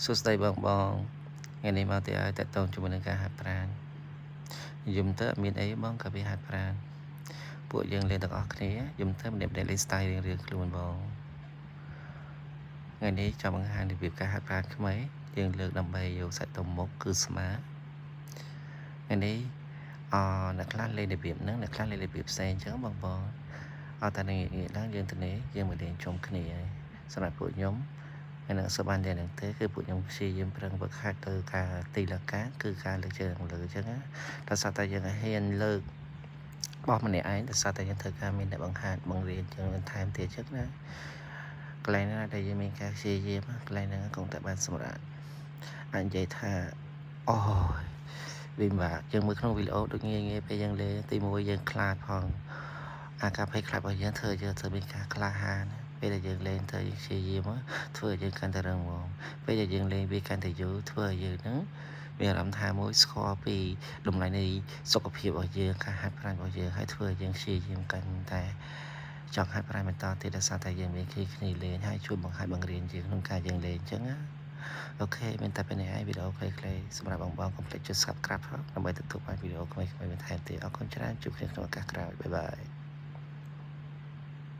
សួស្តីបងថ្ងៃនេះមកទីឲ្យតកតងជាមួយនឹងការហាត់ប្រាណយំទៅមានអីបងក៏វាហាត់ប្រាណពួកយើងលេងទាំងអស់គ្នាយំទៅម្នាក់ៗលេង style រៀងៗខ្លួនបងថ្ងៃនេះចង់បង្ហាញរបៀបការហាត់ប្រាណថ្មីយើងលើកដើម្បីយកសាច់ទៅមុខគឺស្មាថ្ងៃនេះអ្នកខ្លះលេងរបៀបហ្នឹងអ្នកខ្លះលេងរបៀបផ្សេងអញ្ចឹងបងអត់តែងាយឡើងយើងទៅនេះយើងមកលេងជុំគ្នាសម្រាប់ពួកខ្ញុំហើយនឹងសុបានតែនឹងទេគឺពួកខ្ញុំព្យាយាមប្រឹងវឹកហាត់ទៅការទីលកាគឺការលើកជើងលើអញ្ចឹងណាតែសតតែយើងហ៊ានលើកបោះម្នាក់ឯងតែសតតែយើងធ្វើការមានអ្នកបង្ហាត់បង្រៀនចឹងបន្ថែមទៀតចឹងណាកន្លែងណាដែលយើងមានការព្យាយាមកន្លែងហ្នឹងគង់តែបានសម្រាប់អាចនិយាយថាអូយវាពិបាកយើងមើលក្នុងវីដេអូដូចងាយពេលយើងលេងទី1យើងខ្លាចផងអាការភ័យខ្លាចរបស់យើងធ្វើមានការក្លាហានពេលដែលយើងលេងទៅយើងព្យាយាមធ្វើឲ្យយើងកាន់តែរឹងមាំពេលដែលយើងលេងវាកាន់តែយូរធ្វើឲ្យយើងហ្នឹងមានអារម្មណ៍ថាមួយស្គាល់ពីតម្លៃនៃសុខភាពរបស់យើងការហាត់ប្រាណរបស់យើងហើយធ្វើឲ្យយើងព្យាយាមកាន់តែចង់ហាត់ប្រាណបន្តទៀតដោយសារតែយើងមានគ្នាលេងហើយជួយបង្ហាត់បង្រៀនយើងក្នុងការយើងលេងអញ្ចឹងណាអូខេមានតែប៉ុណ្្នេះហើយវីដេអូខ្លីៗសម្រាប់បងកុំភ្លេចចុច Subscribe ដើម្បីទទួលបានវីដេអូថ្មីៗបន្ថែមទៀតអរគុណច្រើនជួបគ្នាក្នុងឱកាសក្រោយបាយបាយ